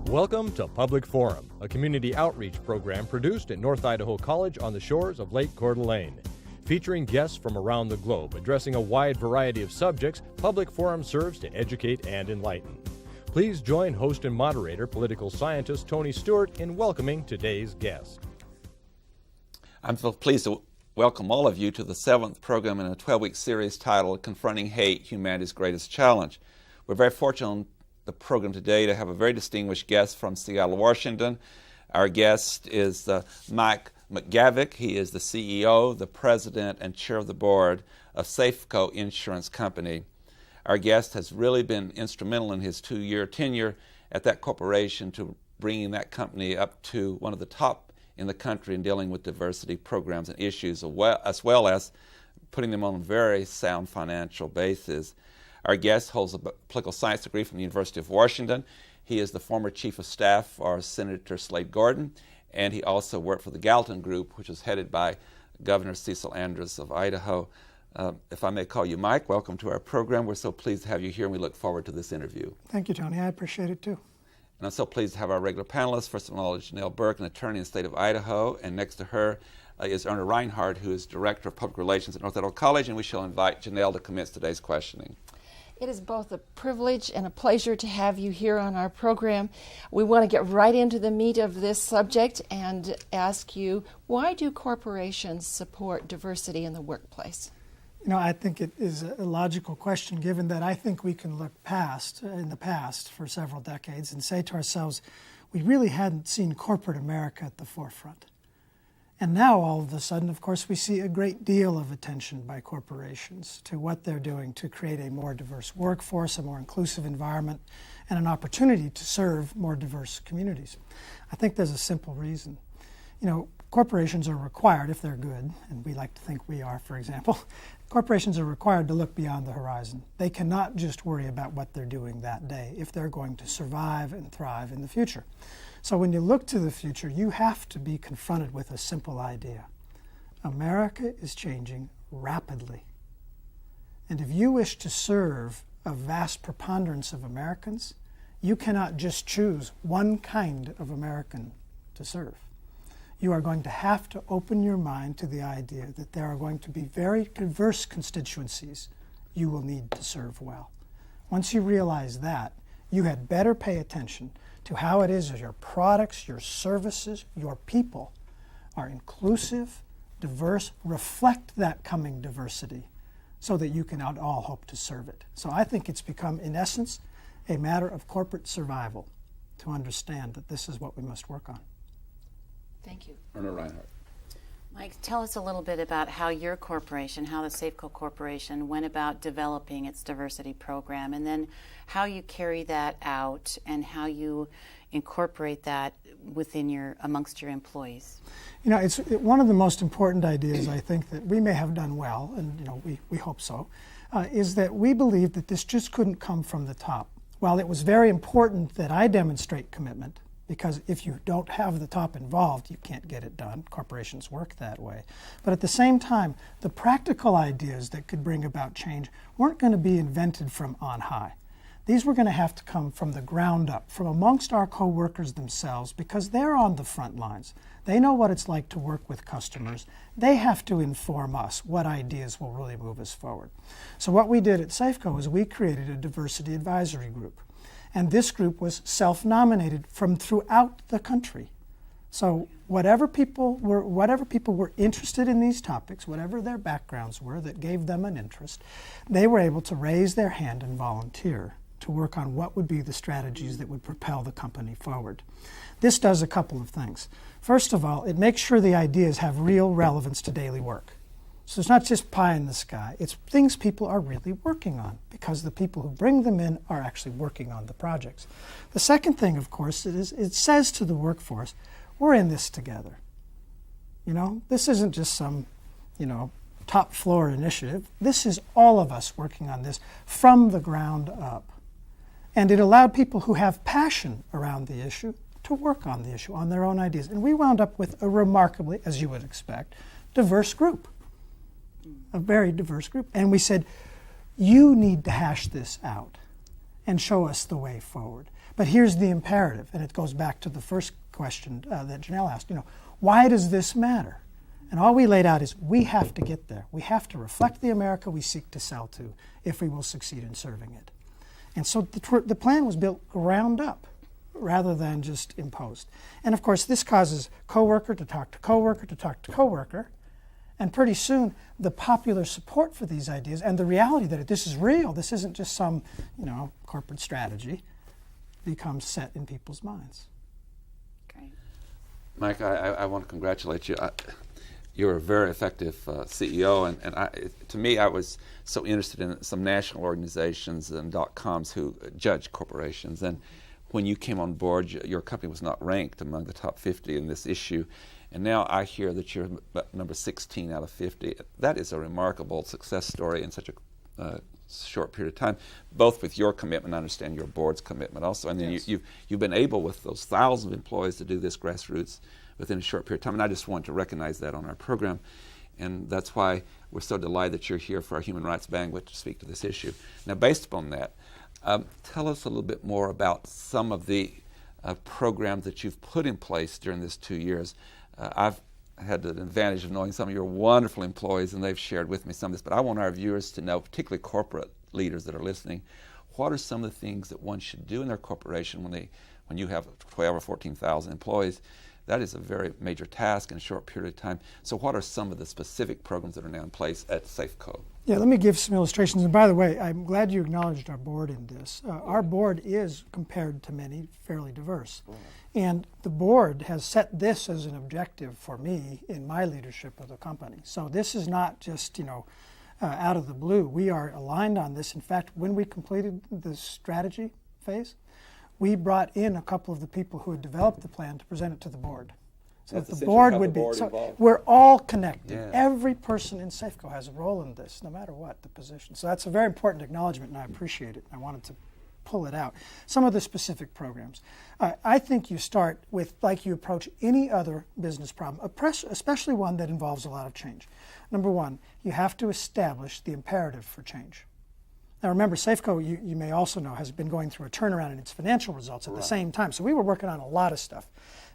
Welcome to Public Forum, a community outreach program produced at North Idaho College on the shores of Lake Coeur d'Alene. Featuring guests from around the globe addressing a wide variety of subjects, Public Forum serves to educate and enlighten. Please join host and moderator, political scientist Tony Stewart, in welcoming today's guest. I'm so pleased to welcome all of you to the 7th program in a 12-week series titled Confronting Hate, Humanity's Greatest Challenge. We're very fortunate on the program today to have a very distinguished guest from Seattle, Washington. Our guest is Mike McGavick. He is the CEO, the president, and chair of the board of Safeco Insurance Company. Our guest has really been instrumental in his 2-year tenure at that corporation to bringing that company up to one of the top in the country in dealing with diversity programs and issues, as well as putting them on a very sound financial basis. Our guest holds a political science degree from the University of Washington. He is the former chief of staff for Senator Slade Gordon, and he also worked for the Gallatin Group, which was headed by Governor Cecil Andrus of Idaho. If I may call you Mike, welcome to our program. We're so pleased to have you here, and we look forward to this interview. Thank you, Tony. I appreciate it, too. And I'm so pleased to have our regular panelists. First of all, Janelle Burke, an attorney in the state of Idaho, and next to her is Erna Reinhardt, who is Director of Public Relations at North Idaho College, and we shall invite Janelle to commence today's questioning. It is both a privilege and a pleasure to have you here on our program. We want to get right into the meat of this subject and ask you, why do corporations support diversity in the workplace? You know, I think it is a logical question, given that I think we can look in the past for several decades and say to ourselves, we really hadn't seen corporate America at the forefront. And now, all of a sudden, of course, we see a great deal of attention by corporations to what they're doing to create a more diverse workforce, a more inclusive environment, and an opportunity to serve more diverse communities. I think there's a simple reason. You know, corporations are required, if they're good, and we like to think we are, for example, corporations are required to look beyond the horizon. They cannot just worry about what they're doing that day if they're going to survive and thrive in the future. So when you look to the future, you have to be confronted with a simple idea. America is changing rapidly. And if you wish to serve a vast preponderance of Americans, you cannot just choose one kind of American to serve. You are going to have to open your mind to the idea that there are going to be very diverse constituencies you will need to serve well. Once you realize that, you had better pay attention to how it is that your products, your services, your people are inclusive, diverse, reflect that coming diversity so that you can all hope to serve it. So I think it's become, in essence, a matter of corporate survival to understand that this is what we must work on. Thank you. Erna Reinhardt. Mike, tell us a little bit about how your corporation, how the Safeco Corporation went about developing its diversity program, and then how you carry that out and how you incorporate that amongst your employees. You know, it's one of the most important ideas I think that we may have done well, and you know, we hope so, is that we believe that this just couldn't come from the top. While it was very important that I demonstrate commitment, because if you don't have the top involved, you can't get it done. Corporations work that way. But at the same time, the practical ideas that could bring about change weren't going to be invented from on high. These were going to have to come from the ground up, from amongst our co-workers themselves, because they're on the front lines. They know what it's like to work with customers. They have to inform us what ideas will really move us forward. So what we did at Safeco is we created a diversity advisory group. And this group was self-nominated from throughout the country. So whatever people were interested in these topics, whatever their backgrounds were that gave them an interest, they were able to raise their hand and volunteer to work on what would be the strategies that would propel the company forward. This does a couple of things. First of all, it makes sure the ideas have real relevance to daily work. So it's not just pie in the sky. It's things people are really working on because the people who bring them in are actually working on the projects. The second thing, of course, it says to the workforce, we're in this together. You know, this isn't just some, top floor initiative. This is all of us working on this from the ground up. And it allowed people who have passion around the issue to work on the issue, on their own ideas. And we wound up with a remarkably, as you would expect, diverse group. A very diverse group. And we said, you need to hash this out. and show us the way forward. But here's the imperative, and it goes back to the first question that Janelle asked, why does this matter? And all we laid out is we have to get there. We have to reflect the America we seek to sell to if we will succeed in serving it. And so the plan was built ground up rather than just imposed. And of course, this causes coworker to talk to coworker to talk to coworker. And pretty soon, the popular support for these ideas and the reality that this is real, this isn't just some, corporate strategy, becomes set in people's minds. Great. Mike, I want to congratulate you. You're a very effective CEO, and to me, I was so interested in some national organizations and .coms who judge corporations. And when you came on board, your company was not ranked among the top 50 in this issue. And now I hear that you're number 16 out of 50. That is a remarkable success story in such a short period of time, both with your commitment, I understand your board's commitment also, and then yes. you've been able with those thousands of employees to do this grassroots within a short period of time, and I just want to recognize that on our program, and that's why we're so delighted that you're here for our Human Rights Banquet to speak to this issue. Now, based upon that, tell us a little bit more about some of the programs that you've put in place during this 2 years. I've had the advantage of knowing some of your wonderful employees, and they've shared with me some of this, but I want our viewers to know, particularly corporate leaders that are listening, what are some of the things that one should do in their corporation when you have 12 or 14,000 employees? That is a very major task in a short period of time. So what are some of the specific programs that are now in place at Safeco? Yeah, let me give some illustrations. And by the way, I'm glad you acknowledged our board in this. Our board is, compared to many, fairly diverse. And the board has set this as an objective for me in my leadership of the company. So this is not just, out of the blue. We are aligned on this. In fact, when we completed the strategy phase, we brought in a couple of the people who had developed the plan to present it to the board. So that the board would be, so we're all connected. Yeah. Every person in Safeco has a role in this, no matter what the position. So that's a very important acknowledgement, and I appreciate it. I wanted to pull it out. Some of the specific programs. I think you start with, like you approach any other business problem, especially one that involves a lot of change. Number one, you have to establish the imperative for change. Now remember, Safeco, you may also know, has been going through a turnaround in its financial results at the same time. So we were working on a lot of stuff.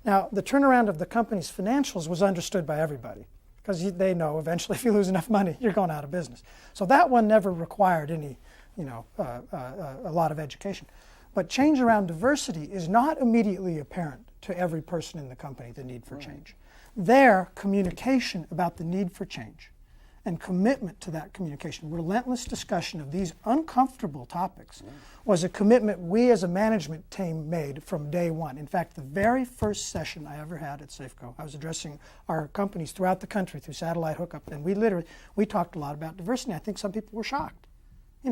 Now, the turnaround of the company's financials was understood by everybody, because they know eventually if you lose enough money, you're going out of business. So that one never required any, a lot of education. But change around diversity is not immediately apparent to every person in the company, the need for change. Their communication about the need for change and commitment to that communication, relentless discussion of these uncomfortable topics, was a commitment we as a management team made from day one. In fact, the very first session I ever had at Safeco, I was addressing our companies throughout the country through satellite hookup, and we talked a lot about diversity. I think some people were shocked.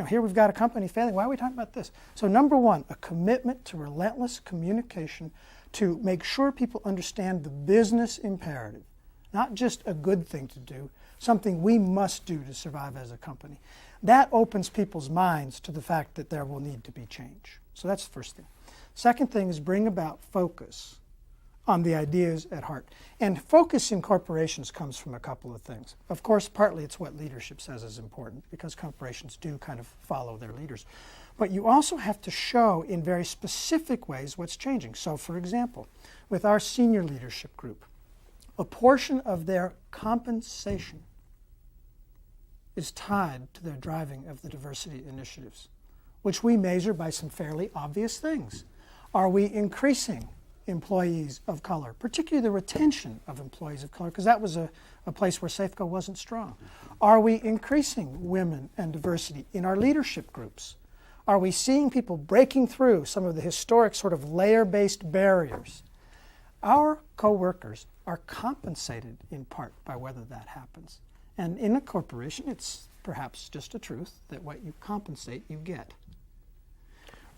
Here we've got a company failing. Why are we talking about this? So number one, a commitment to relentless communication to make sure people understand the business imperative, not just a good thing to do, something we must do to survive as a company. That opens people's minds to the fact that there will need to be change. So that's the first thing. Second thing is bring about focus on the ideas at heart. And focus in corporations comes from a couple of things. Of course, partly it's what leadership says is important, because corporations do kind of follow their leaders. But you also have to show in very specific ways what's changing. So for example, with our senior leadership group, a portion of their compensation is tied to their driving of the diversity initiatives, which we measure by some fairly obvious things. Are we increasing employees of color, particularly the retention of employees of color, because that was a place where Safeco wasn't strong? Are we increasing women and diversity in our leadership groups? Are we seeing people breaking through some of the historic sort of layer-based barriers? Our co-workers are compensated in part by whether that happens. And in a corporation, it's perhaps just a truth that what you compensate, you get.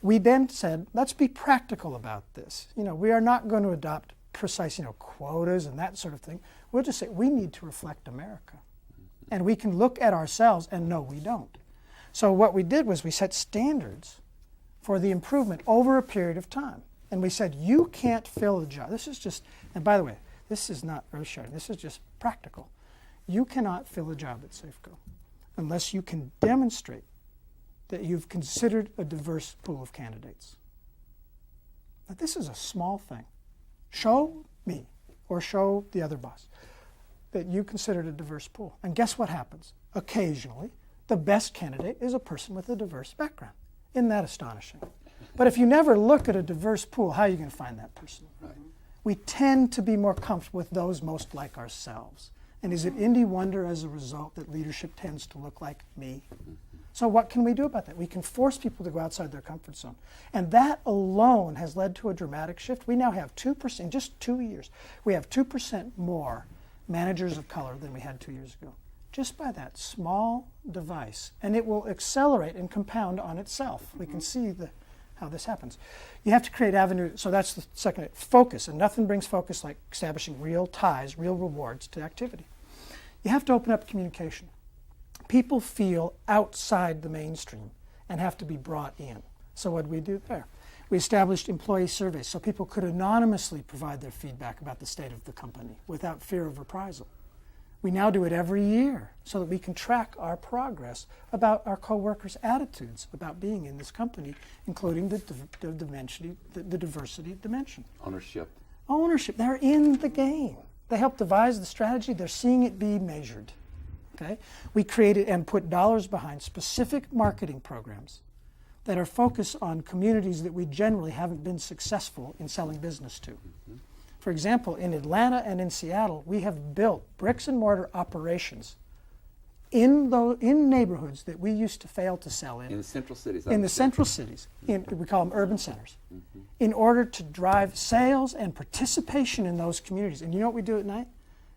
We then said, let's be practical about this. We are not going to adopt precise, quotas and that sort of thing. We'll just say we need to reflect America. And we can look at ourselves and know we don't. So what we did was we set standards for the improvement over a period of time. And we said, you can't fill a job. This is just, and by the way, this is not earth-shattering. This is just practical. You cannot fill a job at Safeco unless you can demonstrate that you've considered a diverse pool of candidates. Now, this is a small thing. Show me, or show the other boss, that you considered a diverse pool. And guess what happens? Occasionally, the best candidate is a person with a diverse background. Isn't that astonishing? But if you never look at a diverse pool, how are you going to find that person? Right. We tend to be more comfortable with those most like ourselves. And is it any wonder as a result that leadership tends to look like me? So what can we do about that? We can force people to go outside their comfort zone. And that alone has led to a dramatic shift. We now have 2%, in just 2 years, we have 2% more managers of color than we had 2 years ago. Just by that small device. And it will accelerate and compound on itself. We can see how this happens. You have to create avenues, so that's the second, focus. And nothing brings focus like establishing real ties, real rewards to activity. You have to open up communication. People feel outside the mainstream and have to be brought in. So what did we do there? We established employee surveys so people could anonymously provide their feedback about the state of the company without fear of reprisal. We now do it every year so that we can track our progress about our coworkers' attitudes about being in this company, including the diversity dimension. Ownership. They're in the game. They help devise the strategy. They're seeing it be measured. Okay? We created and put dollars behind specific marketing programs that are focused on communities that we generally haven't been successful in selling business to. For example, in Atlanta and in Seattle, we have built bricks and mortar operations in neighborhoods that we used to fail to sell in. In the central cities. In the central cities. We call them urban centers. In order to drive sales and participation in those communities. And you know what we do at night?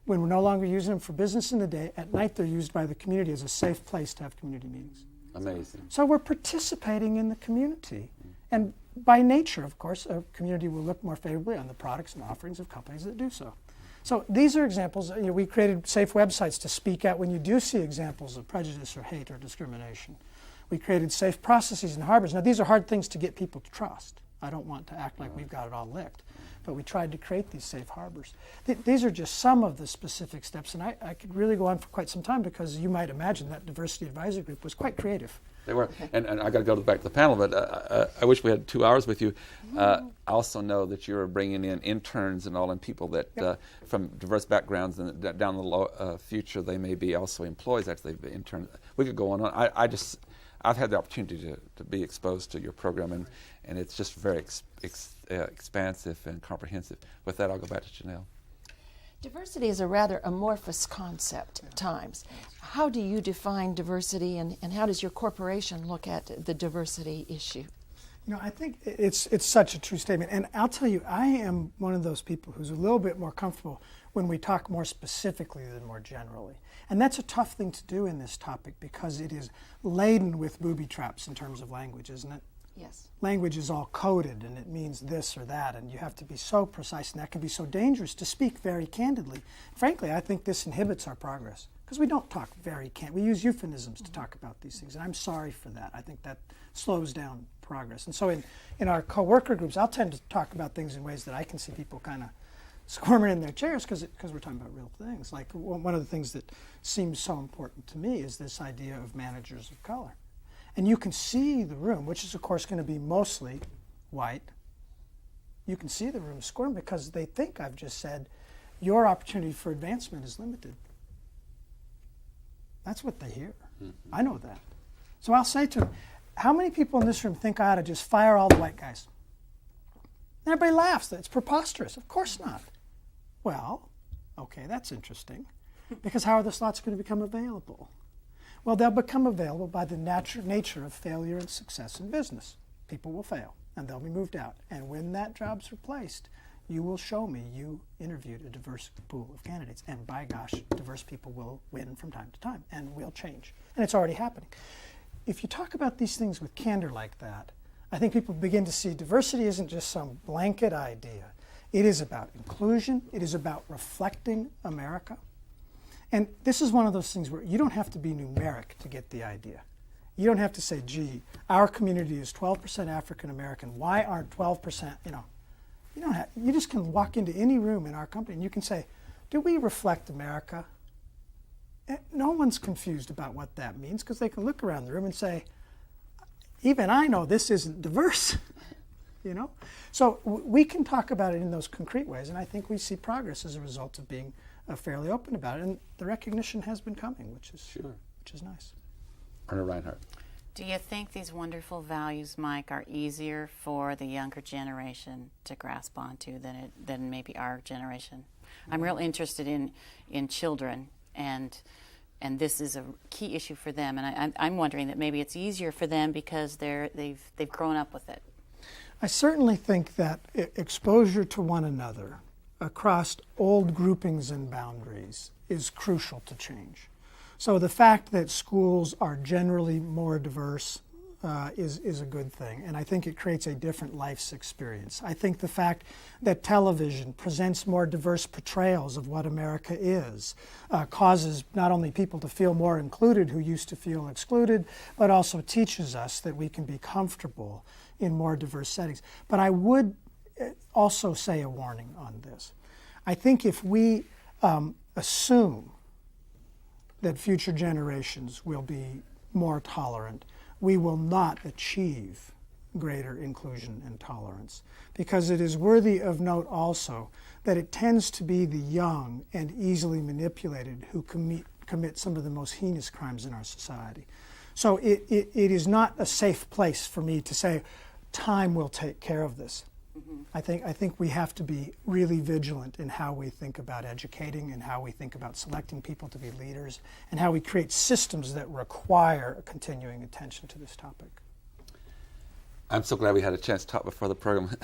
When we're no longer using them for business in the day, at night they're used by the community as a safe place to have community meetings. Amazing. So we're participating in the community. And by nature, of course, a community will look more favorably on the products and offerings of companies that do so. So these are examples. We created safe websites to speak out when you do see examples of prejudice or hate or discrimination. We created safe processes and harbors. Now, these are hard things to get people to trust. I don't want to act like we've got it all licked. But we tried to create these safe harbors. These are just some of the specific steps, and I could really go on for quite some time because you might imagine that diversity advisory group was quite creative. They were, and I got to go back to the panel, but I wish we had 2 hours with you. I also know that you're bringing in interns and all, and people that from diverse backgrounds, and that down the future they may be also employees. Actually, the interns. We could go on. I've had the opportunity to be exposed to your program, and it's just very expansive and comprehensive. With that, I'll go back to Janelle. Diversity is a rather amorphous concept at times. How do you define diversity, and how does your corporation look at the diversity issue? I think it's such a true statement. And I'll tell you, I am one of those people who's a little bit more comfortable when we talk more specifically than more generally. And that's a tough thing to do in this topic because it is laden with booby traps in terms of language, isn't it? Yes. Language is all coded and it means this or that, and you have to be so precise, and that can be so dangerous to speak very candidly. Frankly, I think this inhibits our progress because we don't talk very candidly. We use euphemisms to talk about these things, and I'm sorry for that. I think that slows down progress. And so in our co-worker groups, I'll tend to talk about things in ways that I can see people kind of squirming in their chairs because we're talking about real things. Like one of the things that seems so important to me is this idea of managers of color. And you can see the room, which is, of course, going to be mostly white. You can see the room squirm because they think I've just said, your opportunity for advancement is limited. That's what they hear. I know that. So I'll say to them, how many people in this room think I ought to just fire all the white guys? And everybody laughs. It's preposterous. Of course not. Well, okay, that's interesting. Because how are the slots going to become available? Well, they'll become available by the nature of failure and success in business. People will fail, and they'll be moved out. And when that job's replaced, you will show me you interviewed a diverse pool of candidates. And by gosh, diverse people will win from time to time, and will change. And it's already happening. If you talk about these things with candor like that, I think people begin to see diversity isn't just some blanket idea. It is about inclusion. It is about reflecting America. And this is one of those things where you don't have to be numeric to get the idea. You don't have to say, gee, our community is 12% African American. Why aren't 12%, you just can walk into any room in our company and you can say, do we reflect America? And no one's confused about what that means because they can look around the room and say, even I know this isn't diverse, you know? So we can talk about it in those concrete ways, and I think we see progress as a result of being fairly open about it, and the recognition has been coming, which is nice. Erna Reinhardt. Do you think these wonderful values, Mike, are easier for the younger generation to grasp onto than maybe our generation? I'm real interested in children, and this is a key issue for them, and I'm wondering that maybe it's easier for them because they've grown up with it. I certainly think that exposure to one another across old groupings and boundaries is crucial to change. So the fact that schools are generally more diverse is a good thing, and I think it creates a different life's experience. I think the fact that television presents more diverse portrayals of what America is causes not only people to feel more included who used to feel excluded, but also teaches us that we can be comfortable in more diverse settings. But I would also say a warning on this. I think if we assume that future generations will be more tolerant, we will not achieve greater inclusion and tolerance. Because it is worthy of note also that it tends to be the young and easily manipulated who commit some of the most heinous crimes in our society. So it is not a safe place for me to say, time will take care of this. I think we have to be really vigilant in how we think about educating and how we think about selecting people to be leaders and how we create systems that require continuing attention to this topic. I'm so glad we had a chance to talk before the program.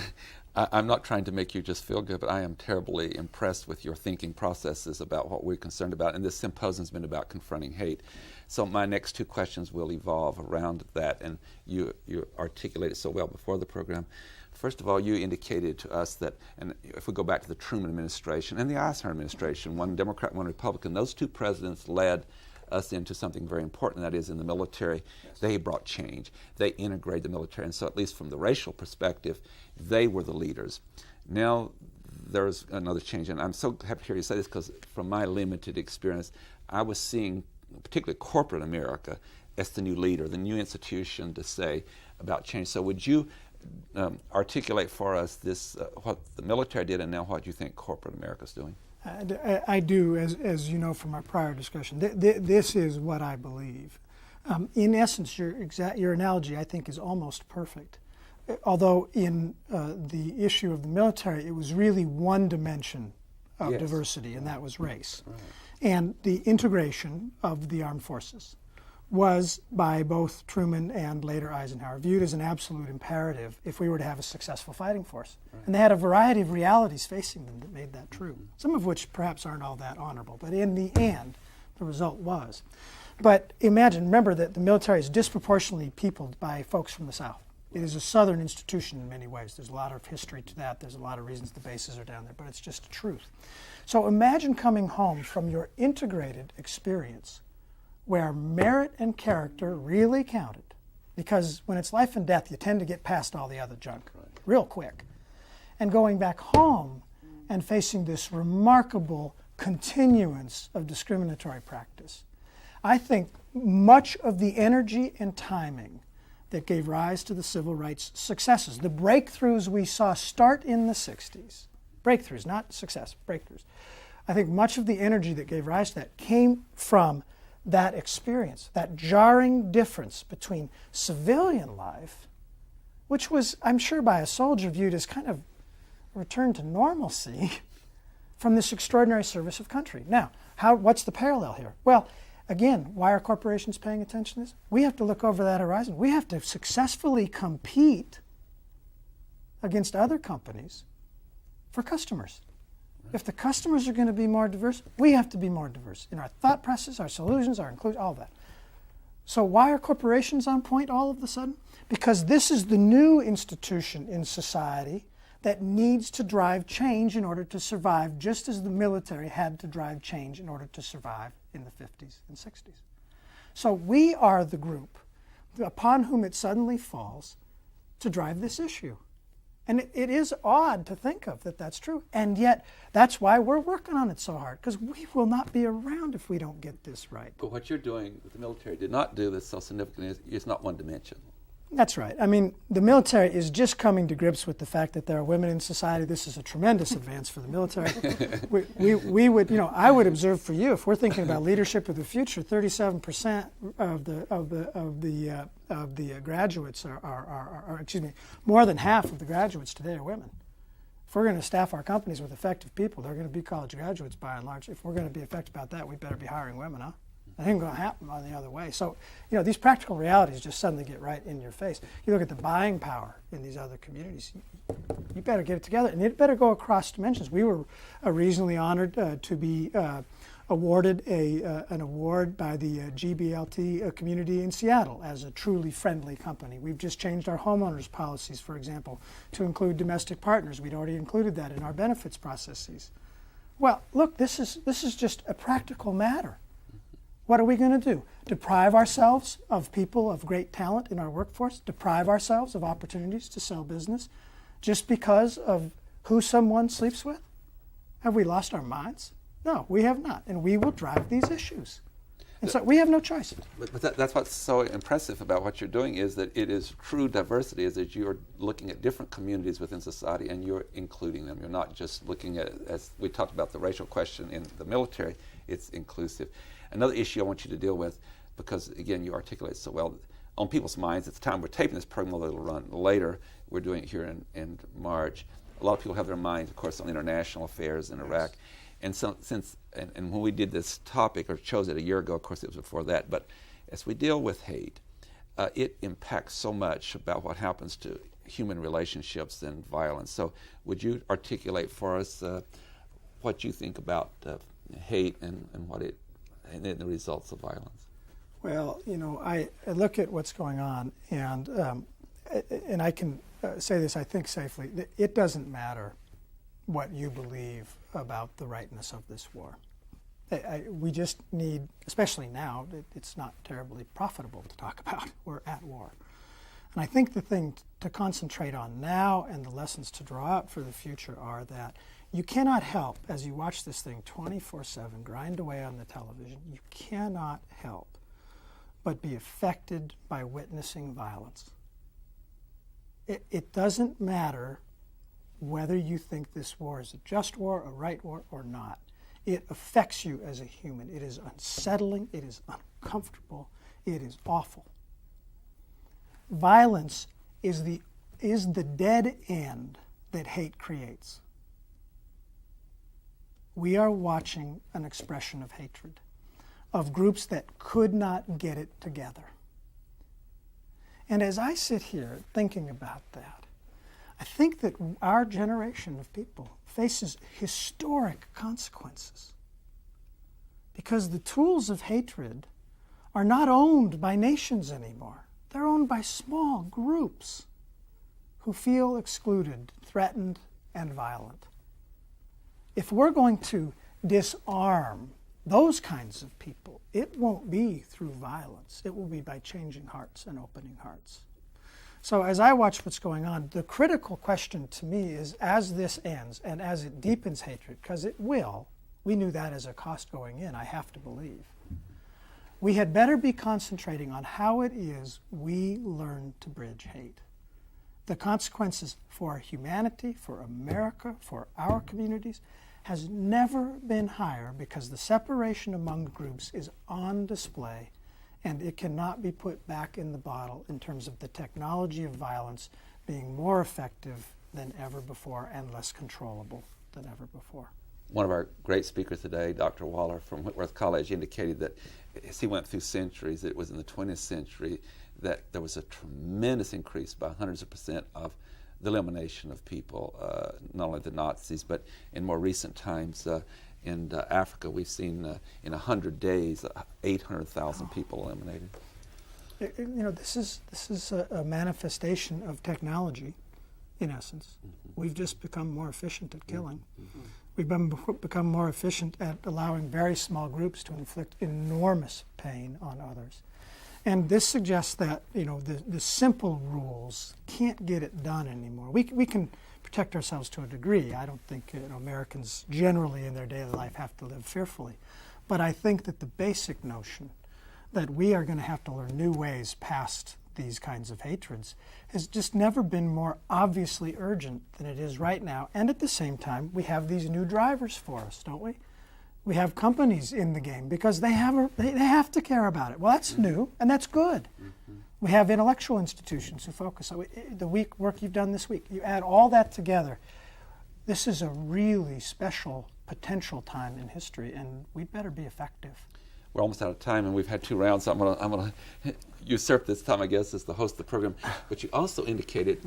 I'm not trying to make you just feel good, but I am terribly impressed with your thinking processes about what we're concerned about, and this symposium's been about confronting hate. So my next two questions will evolve around that, and you articulated so well before the program. First of all, you indicated to us that, and if we go back to the Truman administration and the Eisenhower administration, one Democrat, one Republican, those two presidents led us into something very important, that is in the military. Yes. They brought change. They integrated the military, and so at least from the racial perspective, they were the leaders. Now there's another change, and I'm so happy to hear you say this because from my limited experience, I was seeing particularly corporate America as the new leader, the new institution to say about change. So would you articulate for us this, what the military did and now what you think corporate America is doing? I do, as you know from our prior discussion. This is what I believe. In essence, your analogy, I think, is almost perfect. Although in the issue of the military, it was really one dimension of diversity, and that was race. Right. And the integration of the armed forces was, by both Truman and later Eisenhower, viewed as an absolute imperative if we were to have a successful fighting force. Right. And they had a variety of realities facing them that made that true, some of which perhaps aren't all that honorable. But in the end, the result was. But remember that the military is disproportionately peopled by folks from the South. It is a Southern institution in many ways. There's a lot of history to that. There's a lot of reasons the bases are down there, but it's just a truth. So imagine coming home from your integrated experience where merit and character really counted. Because when it's life and death, you tend to get past all the other junk real quick. And going back home and facing this remarkable continuance of discriminatory practice. I think much of the energy and timing that gave rise to the civil rights successes, the breakthroughs we saw start in the 60s, breakthroughs, not success, breakthroughs. I think much of the energy that gave rise to that came from that experience, that jarring difference between civilian life, which was, I'm sure, by a soldier viewed as kind of a return to normalcy, from this extraordinary service of country. Now, what's the parallel here? Well, again, why are corporations paying attention to this? We have to look over that horizon. We have to successfully compete against other companies for customers. If the customers are going to be more diverse, we have to be more diverse in our thought process, our solutions, our inclusion, all of that. So why are corporations on point all of a sudden? Because this is the new institution in society that needs to drive change in order to survive, just as the military had to drive change in order to survive in the 50s and 60s. So we are the group upon whom it suddenly falls to drive this issue. And it is odd to think of that that's true. And yet, that's why we're working on it so hard, because we will not be around if we don't get this right. But what you're doing with the military did not do this so significantly. It's not one dimension. That's right. I mean, the military is just coming to grips with the fact that there are women in society. This is a tremendous advance for the military. we would, I would observe for you, if we're thinking about leadership of the future, 37% of the graduates are, excuse me, more than half of the graduates today are women. If we're going to staff our companies with effective people, they're going to be college graduates by and large. If we're going to be effective about that, we better be hiring women, huh? I think it's going to happen on the other way. So, these practical realities just suddenly get right in your face. You look at the buying power in these other communities, you better get it together, and it better go across dimensions. We were reasonably honored to be awarded an award by the GBLT community in Seattle as a truly friendly company. We've just changed our homeowners policies, for example, to include domestic partners. We'd already included that in our benefits processes. Well, look, this is just a practical matter. What are we going to do? Deprive ourselves of people of great talent in our workforce? Deprive ourselves of opportunities to sell business just because of who someone sleeps with? Have we lost our minds? No, we have not, and we will drive these issues. And so we have no choice. But that's what's so impressive about what you're doing is that it is true diversity, is that you're looking at different communities within society and you're including them. You're not just looking at, as we talked about the racial question in the military, it's inclusive. Another issue I want you to deal with, because again you articulate so well, on people's minds at the time we're taping this program, although it'll run later, we're doing it here in March. A lot of people have their minds, of course, on international affairs in Iraq. And so and when we did this topic, or chose it a year ago, of course it was before that, but as we deal with hate, it impacts so much about what happens to human relationships and violence. So would you articulate for us what you think about hate and what it, and the results of violence? Well, I look at what's going on, and I can say this, I think, safely. It doesn't matter what you believe about the rightness of this war. We just need, especially now, it's not terribly profitable to talk about. We're at war. And I think the thing to concentrate on now and the lessons to draw out for the future are that you cannot help, as you watch this thing 24/7, grind away on the television, you cannot help but be affected by witnessing violence. It doesn't matter whether you think this war is a just war, a right war, or not. It affects you as a human. It is unsettling, it is uncomfortable, it is awful. Violence is the dead end that hate creates. We are watching an expression of hatred, of groups that could not get it together. And as I sit here thinking about that, I think that our generation of people faces historic consequences because the tools of hatred are not owned by nations anymore. They're owned by small groups who feel excluded, threatened, and violent. If we're going to disarm those kinds of people, it won't be through violence. It will be by changing hearts and opening hearts. So as I watch what's going on, the critical question to me is, as this ends and as it deepens hatred, because it will, we knew that as a cost going in, I have to believe, we had better be concentrating on how it is we learn to bridge hate. The consequences for humanity, for America, for our communities, has never been higher because the separation among groups is on display and it cannot be put back in the bottle in terms of the technology of violence being more effective than ever before and less controllable than ever before. One of our great speakers today, Dr. Waller from Whitworth College, indicated that as he went through centuries, it was in the 20th century that there was a tremendous increase by hundreds of percent of the elimination of people, not only the Nazis, but in more recent times in Africa, we've seen in 100 days 800,000 people eliminated. This is a manifestation of technology, in essence. Mm-hmm. We've just become more efficient at killing. Mm-hmm. We've become more efficient at allowing very small groups to inflict enormous pain on others. And this suggests that the simple rules can't get it done anymore. We can protect ourselves to a degree. I don't think Americans generally in their daily life have to live fearfully. But I think that the basic notion that we are going to have to learn new ways past these kinds of hatreds has just never been more obviously urgent than it is right now. And at the same time, we have these new drivers for us, don't we? We have companies in the game because they have to care about it. Well, that's new, and that's good. We have intellectual institutions who focus. So the work you've done this week, you add all that together. This is a really special potential time in history, and we'd better be effective. We're almost out of time, and we've had 2 rounds. So I'm gonna usurp this time, I guess, as the host of the program. But you also indicated,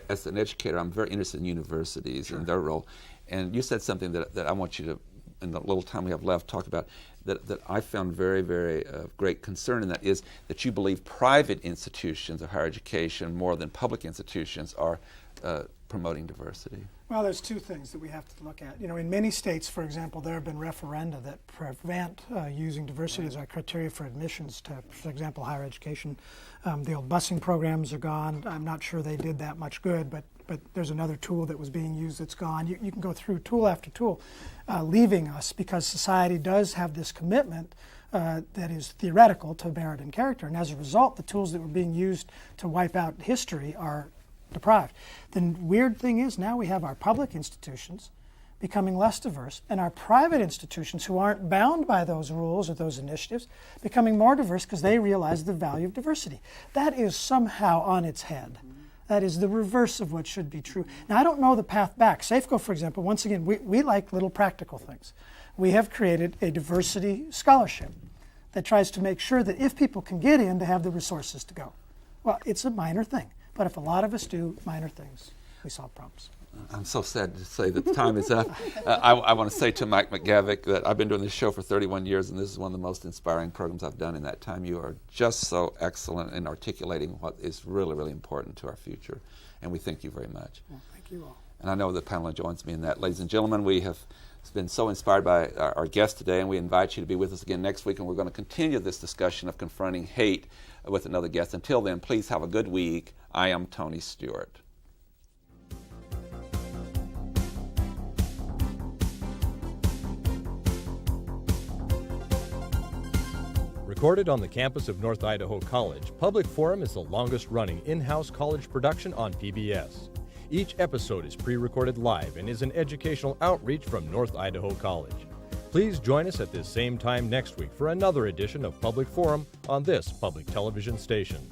as an educator, I'm very interested in universities and their role. And you said something that I want you to, in the little time we have left, talk about that I found very, very great concern, and that is that you believe private institutions of higher education more than public institutions are promoting diversity. Well, there's 2 things that we have to look at. In many states, for example, there have been referenda that prevent using diversity as a criteria for admissions to, for example, higher education. The old busing programs are gone. I'm not sure they did that much good, but there's another tool that was being used that's gone. You can go through tool after tool, leaving us because society does have this commitment that is theoretical to merit and character. And as a result, the tools that were being used to wipe out history are deprived. The weird thing is now we have our public institutions becoming less diverse and our private institutions who aren't bound by those rules or those initiatives becoming more diverse because they realize the value of diversity. That is somehow on its head. That is the reverse of what should be true. Now, I don't know the path back. Safeco, for example, once again, we like little practical things. We have created a diversity scholarship that tries to make sure that if people can get in, to have the resources to go. Well, it's a minor thing. But if a lot of us do minor things, we solve problems. I'm so sad to say that the time is up. I want to say to Mike McGavick that I've been doing this show for 31 years, and this is one of the most inspiring programs I've done in that time. You are just so excellent in articulating what is really, really important to our future, and we thank you very much. Well, thank you all. And I know the panel joins me in that. Ladies and gentlemen, we have been so inspired by our guest today, and we invite you to be with us again next week, and we're going to continue this discussion of confronting hate with another guest. Until then, please have a good week. I am Tony Stewart. Recorded on the campus of North Idaho College, Public Forum is the longest-running in-house college production on PBS. Each episode is pre-recorded live and is an educational outreach from North Idaho College. Please join us at this same time next week for another edition of Public Forum on this public television station.